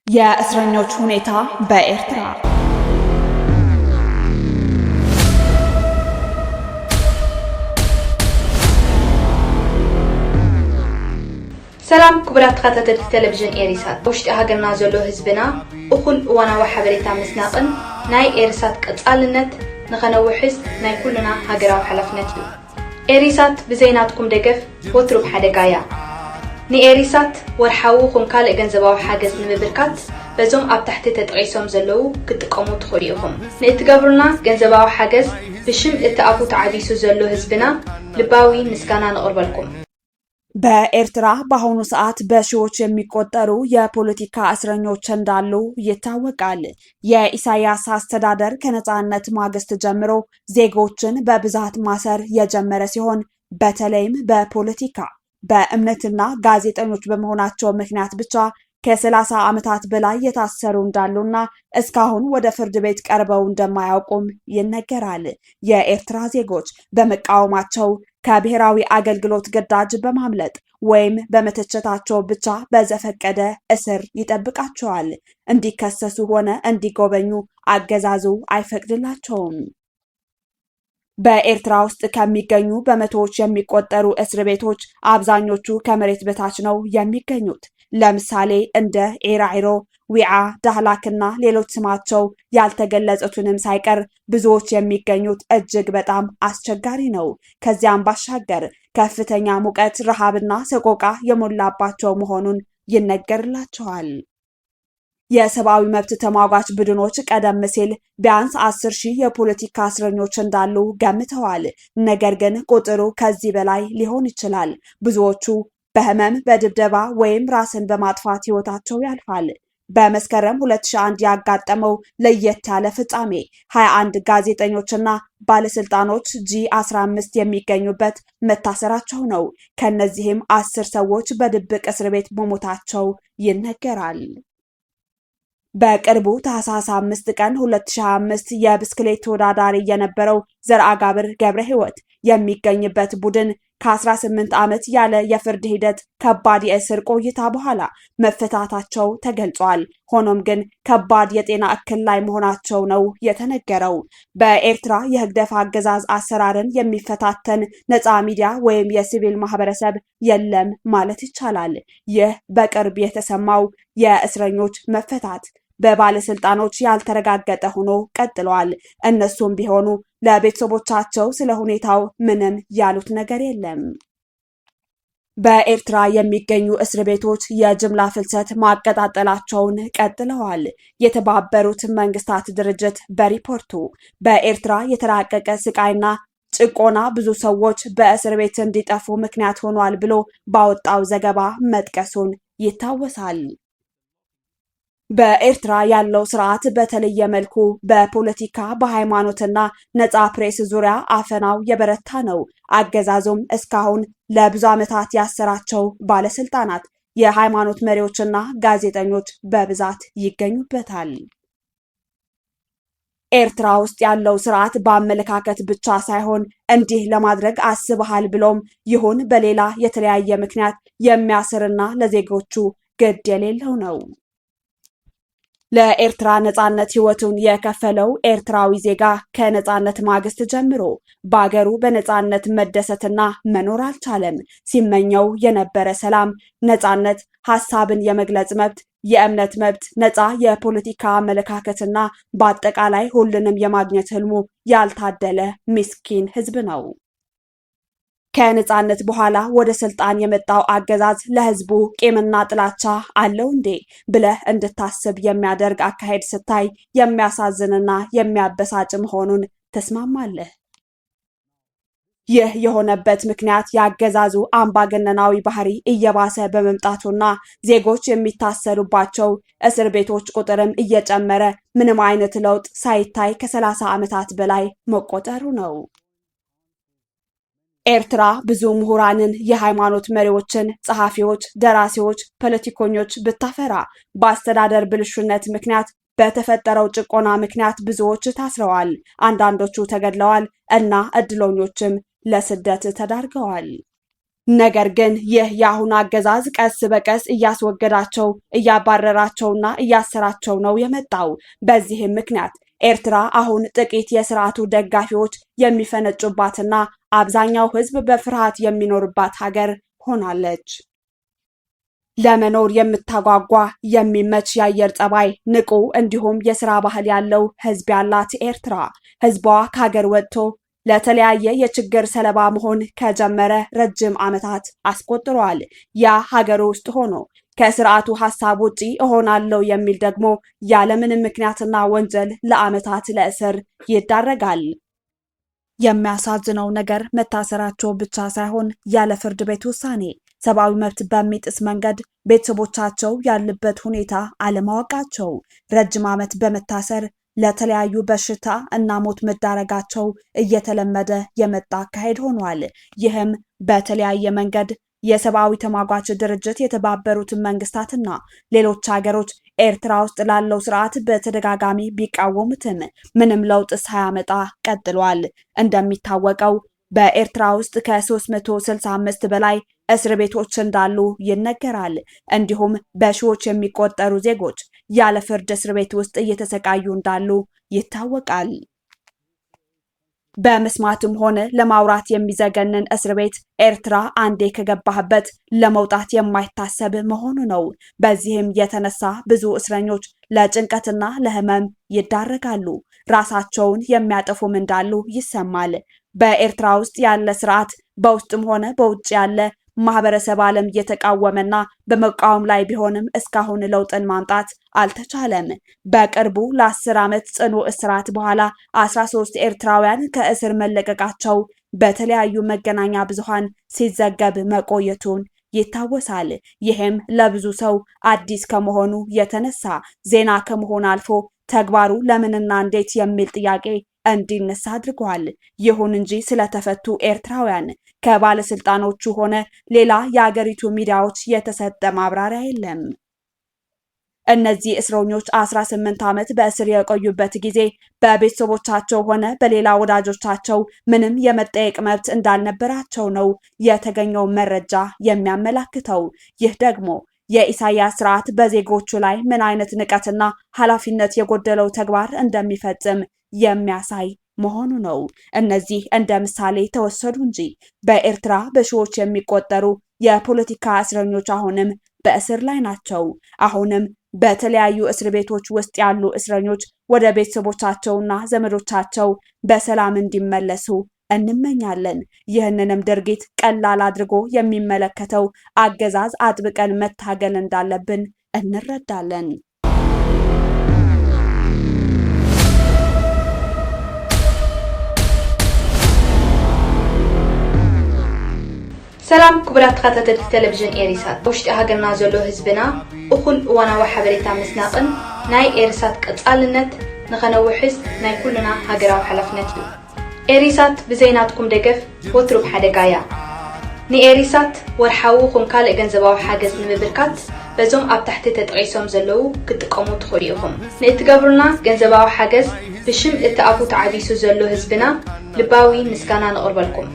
የእስረኞች ሁኔታ በኤርትራ። ሰላም ክቡራት ተከታተልቲ ቴሌቪዥን ኤሪሳት ውሽጢ ሃገርና ዘሎ ህዝብና እኩል እዋናዊ ሓበሬታ ምስናቅን ናይ ኤሪሳት ቀጻልነት ንኸነውሕዝ ናይ ኩልና ሃገራዊ ሓላፍነት እዩ። ኤሪሳት ብዘይናትኩም ደገፍ ወትሩ ብሓደጋያ ንኤሪሳት ወርሓዊ ኹም ካልእ ገንዘባዊ ሓገዝ ንምብርካት በዞም ኣብ ታሕቲ ተጠቂሶም ዘለዉ ክትጥቀሙ ትኽእሉ ኢኹም። ንእትገብሩና ገንዘባዊ ሓገዝ ብሽም እቲ ኣፉ ተዓቢሱ ዘሎ ህዝብና ልባዊ ምስጋና ነቕርበልኩም። በኤርትራ በአሁኑ ሰዓት በሺዎች የሚቆጠሩ የፖለቲካ እስረኞች እንዳሉ ይታወቃል። የኢሳያስ አስተዳደር ከነጻነት ማግስት ጀምሮ ዜጎችን በብዛት ማሰር የጀመረ ሲሆን በተለይም በፖለቲካ በእምነትና ጋዜጠኞች በመሆናቸው ምክንያት ብቻ ከ30 ዓመታት በላይ የታሰሩ እንዳሉና እስካሁን ወደ ፍርድ ቤት ቀርበው እንደማያውቁም ይነገራል። የኤርትራ ዜጎች በመቃወማቸው ከብሔራዊ አገልግሎት ግዳጅ በማምለጥ ወይም በመተቸታቸው ብቻ በዘፈቀደ እስር ይጠብቃቸዋል። እንዲከሰሱ ሆነ እንዲጎበኙ አገዛዙ አይፈቅድላቸውም። በኤርትራ ውስጥ ከሚገኙ በመቶዎች የሚቆጠሩ እስር ቤቶች አብዛኞቹ ከመሬት በታች ነው የሚገኙት። ለምሳሌ እንደ ኤራይሮ፣ ዊዓ፣ ዳህላክና ሌሎች ስማቸው ያልተገለጹትንም ሳይቀር ብዙዎች የሚገኙት እጅግ በጣም አስቸጋሪ ነው። ከዚያም ባሻገር ከፍተኛ ሙቀት፣ ረሃብና ሰቆቃ የሞላባቸው መሆኑን ይነገርላቸዋል። የሰብአዊ መብት ተሟጋች ቡድኖች ቀደም ሲል ቢያንስ 10,000 የፖለቲካ እስረኞች እንዳሉ ገምተዋል። ነገር ግን ቁጥሩ ከዚህ በላይ ሊሆን ይችላል። ብዙዎቹ በህመም፣ በድብደባ ወይም ራስን በማጥፋት ህይወታቸው ያልፋል። በመስከረም 2001 ያጋጠመው ለየት ያለ ፍጻሜ 21 ጋዜጠኞችና ባለስልጣኖች G15 የሚገኙበት መታሰራቸው ነው። ከነዚህም 10 ሰዎች በድብቅ እስር ቤት መሞታቸው ይነገራል። በቅርቡ ታህሳስ 5 ቀን 2025 የብስክሌት ተወዳዳሪ የነበረው ዘርአጋብር ገብረ ህይወት የሚገኝበት ቡድን ከ18 ዓመት ያለ የፍርድ ሂደት ከባድ የእስር ቆይታ በኋላ መፈታታቸው ተገልጿል። ሆኖም ግን ከባድ የጤና እክል ላይ መሆናቸው ነው የተነገረው። በኤርትራ የህግደፍ አገዛዝ አሰራርን የሚፈታተን ነፃ ሚዲያ ወይም የሲቪል ማህበረሰብ የለም ማለት ይቻላል። ይህ በቅርብ የተሰማው የእስረኞች መፈታት በባለስልጣኖች ያልተረጋገጠ ሆኖ ቀጥሏል። እነሱም ቢሆኑ ለቤተሰቦቻቸው ስለ ሁኔታው ምንም ያሉት ነገር የለም። በኤርትራ የሚገኙ እስር ቤቶች የጅምላ ፍልሰት ማቀጣጠላቸውን ቀጥለዋል። የተባበሩት መንግስታት ድርጅት በሪፖርቱ በኤርትራ የተራቀቀ ስቃይና ጭቆና ብዙ ሰዎች በእስር ቤት እንዲጠፉ ምክንያት ሆኗል ብሎ ባወጣው ዘገባ መጥቀሱን ይታወሳል። በኤርትራ ያለው ስርዓት በተለየ መልኩ በፖለቲካ በሃይማኖትና ነፃ ፕሬስ ዙሪያ አፈናው የበረታ ነው። አገዛዙም እስካሁን ለብዙ ዓመታት ያሰራቸው ባለስልጣናት፣ የሃይማኖት መሪዎችና ጋዜጠኞች በብዛት ይገኙበታል። ኤርትራ ውስጥ ያለው ስርዓት በአመለካከት ብቻ ሳይሆን እንዲህ ለማድረግ አስበሃል ብሎም ይሁን በሌላ የተለያየ ምክንያት የሚያስርና ለዜጎቹ ግድ የሌለው ነው። ለኤርትራ ነጻነት ህይወቱን የከፈለው ኤርትራዊ ዜጋ ከነጻነት ማግስት ጀምሮ በአገሩ በነጻነት መደሰትና መኖር አልቻለም። ሲመኘው የነበረ ሰላም፣ ነጻነት፣ ሐሳብን የመግለጽ መብት፣ የእምነት መብት፣ ነጻ የፖለቲካ አመለካከትና በአጠቃላይ ሁሉንም የማግኘት ህልሙ ያልታደለ ምስኪን ህዝብ ነው። ከነጻነት በኋላ ወደ ስልጣን የመጣው አገዛዝ ለህዝቡ ቂምና ጥላቻ አለው እንዴ ብለህ እንድታስብ የሚያደርግ አካሄድ ስታይ የሚያሳዝንና የሚያበሳጭ መሆኑን ተስማማለህ። ይህ የሆነበት ምክንያት የአገዛዙ አምባገነናዊ ባህሪ እየባሰ በመምጣቱና ዜጎች የሚታሰሩባቸው እስር ቤቶች ቁጥርም እየጨመረ ምንም አይነት ለውጥ ሳይታይ ከ30 ዓመታት በላይ መቆጠሩ ነው። ኤርትራ ብዙ ምሁራንን፣ የሃይማኖት መሪዎችን፣ ጸሐፊዎች፣ ደራሲዎች፣ ፖለቲከኞች ብታፈራ በአስተዳደር ብልሹነት ምክንያት በተፈጠረው ጭቆና ምክንያት ብዙዎች ታስረዋል፣ አንዳንዶቹ ተገድለዋል እና እድለኞችም ለስደት ተዳርገዋል። ነገር ግን ይህ የአሁኑ አገዛዝ ቀስ በቀስ እያስወገዳቸው እያባረራቸውና እያሰራቸው ነው የመጣው። በዚህም ምክንያት ኤርትራ አሁን ጥቂት የስርዓቱ ደጋፊዎች የሚፈነጩባትና አብዛኛው ሕዝብ በፍርሃት የሚኖርባት ሀገር ሆናለች። ለመኖር የምታጓጓ የሚመች የአየር ጸባይ፣ ንቁ እንዲሁም የስራ ባህል ያለው ሕዝብ ያላት ኤርትራ ሕዝቧ ከሀገር ወጥቶ ለተለያየ የችግር ሰለባ መሆን ከጀመረ ረጅም ዓመታት አስቆጥሯል። ያ ሀገር ውስጥ ሆኖ ከስርዓቱ ሐሳብ ውጪ እሆናለሁ የሚል ደግሞ ያለምንም ምክንያትና ወንጀል ለዓመታት ለእስር ይዳረጋል። የሚያሳዝነው ነገር መታሰራቸው ብቻ ሳይሆን ያለ ፍርድ ቤት ውሳኔ ሰብአዊ መብት በሚጥስ መንገድ ቤተሰቦቻቸው ያሉበት ሁኔታ አለማወቃቸው፣ ረጅም ዓመት በመታሰር ለተለያዩ በሽታ እና ሞት መዳረጋቸው እየተለመደ የመጣ አካሄድ ሆኗል። ይህም በተለያየ መንገድ የሰብአዊ ተሟጋች ድርጅት የተባበሩት መንግስታትና ሌሎች ሀገሮች ኤርትራ ውስጥ ላለው ስርዓት በተደጋጋሚ ቢቃወሙትም ምንም ለውጥ ሳያመጣ ቀጥሏል። እንደሚታወቀው በኤርትራ ውስጥ ከ365 በላይ እስር ቤቶች እንዳሉ ይነገራል። እንዲሁም በሺዎች የሚቆጠሩ ዜጎች ያለ ፍርድ እስር ቤት ውስጥ እየተሰቃዩ እንዳሉ ይታወቃል። በመስማትም ሆነ ለማውራት የሚዘገንን እስር ቤት ኤርትራ አንዴ ከገባህበት ለመውጣት የማይታሰብ መሆኑ ነው። በዚህም የተነሳ ብዙ እስረኞች ለጭንቀትና ለህመም ይዳረጋሉ። ራሳቸውን የሚያጠፉም እንዳሉ ይሰማል። በኤርትራ ውስጥ ያለ ስርዓት በውስጥም ሆነ በውጭ ያለ ማህበረሰብ ዓለም እየተቃወመና በመቃወም ላይ ቢሆንም እስካሁን ለውጥን ማምጣት አልተቻለም። በቅርቡ ለ10 ዓመት ጽኑ እስራት በኋላ 13 ኤርትራውያን ከእስር መለቀቃቸው በተለያዩ መገናኛ ብዙሃን ሲዘገብ መቆየቱን ይታወሳል። ይህም ለብዙ ሰው አዲስ ከመሆኑ የተነሳ ዜና ከመሆን አልፎ ተግባሩ ለምንና እንዴት የሚል ጥያቄ እንዲነሳ አድርጓል። ይሁን እንጂ ስለተፈቱ ኤርትራውያን ከባለስልጣኖቹ ሆነ ሌላ የአገሪቱ ሚዲያዎች የተሰጠ ማብራሪያ የለም። እነዚህ እስረኞች 18 ዓመት በእስር የቆዩበት ጊዜ በቤተሰቦቻቸው ሆነ በሌላ ወዳጆቻቸው ምንም የመጠየቅ መብት እንዳልነበራቸው ነው የተገኘው መረጃ የሚያመላክተው። ይህ ደግሞ የኢሳያስ ስርዓት በዜጎቹ ላይ ምን አይነት ንቀትና ኃላፊነት የጎደለው ተግባር እንደሚፈጽም የሚያሳይ መሆኑ ነው። እነዚህ እንደ ምሳሌ ተወሰዱ እንጂ በኤርትራ በሺዎች የሚቆጠሩ የፖለቲካ እስረኞች አሁንም በእስር ላይ ናቸው። አሁንም በተለያዩ እስር ቤቶች ውስጥ ያሉ እስረኞች ወደ ቤተሰቦቻቸውና ዘመዶቻቸው በሰላም እንዲመለሱ እንመኛለን። ይህንንም ድርጊት ቀላል አድርጎ የሚመለከተው አገዛዝ አጥብቀን መታገል እንዳለብን እንረዳለን። ሰላም ክቡራት ተከታተልቲ ቴሌቪዥን ኤሪሳት ውሽጢ ሃገርና ዘሎ ህዝብና እኩል እዋናዊ ሓበሬታ ምስናቅን ናይ ኤሪሳት ቀጻልነት ንኸነውሕዝ ናይ ኩልና ሃገራዊ ሓላፍነት እዩ። ኤሪሳት ብዘይናትኩም ደገፍ ወትሩ ብሓደጋ እያ። ንኤሪሳት ወርሓዊ ኹን ካልእ ገንዘባዊ ሓገዝ ንምብርካት በዞም ኣብ ታሕቲ ተጠቂሶም ዘለዉ ክትጥቀሙ ትኽእሉ ኢኹም። ንእትገብሩና ገንዘባዊ ሓገዝ ብሽም እቲ ኣፉ ተዓቢሱ ዘሎ ህዝብና ልባዊ ምስጋና ንቕርበልኩም።